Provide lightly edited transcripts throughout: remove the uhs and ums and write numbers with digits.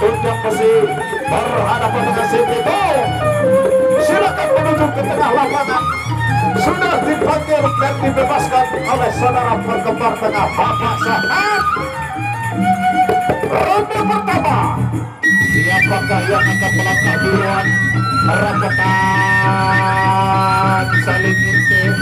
tunjang besi berhadapan dengan si Pitung. Silakan menuju ke tengah lapangan. Sudah dipanggil dan dibebaskan oleh saudara perkembar tengah Bapak Sahat. Ronde pertama, siapakah yang akan melangkah duluan? Rambutan saling intip.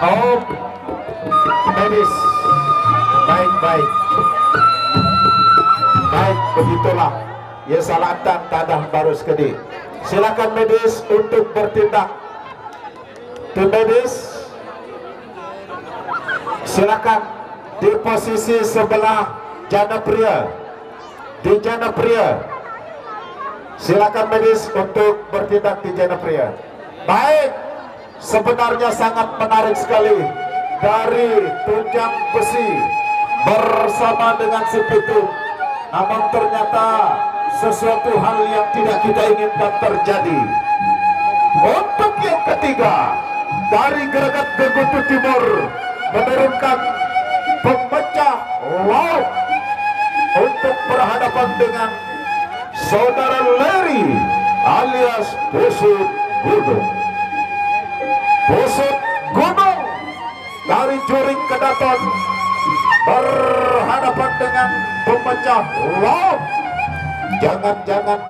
Oh, medis, baik, begitulah. Ya salatan tadah baru sekedi. Silakan medis untuk bertindak. Tim medis, silakan di posisi sebelah jana pria. Di jana pria, silakan medis untuk bertindak di jana pria. Baik. Sebenarnya sangat menarik sekali dari tunjang besi bersama dengan si Pitung. Namun ternyata sesuatu hal yang tidak kita inginkan terjadi. Untuk yang ketiga, dari Greget Gegutu Timur menurunkan pemecah laut untuk berhadapan dengan saudara Leri alias Busut Gunung. Busut Gunung dari Juring Kedaton berhadapan dengan pemecah laut. Jangan-jangan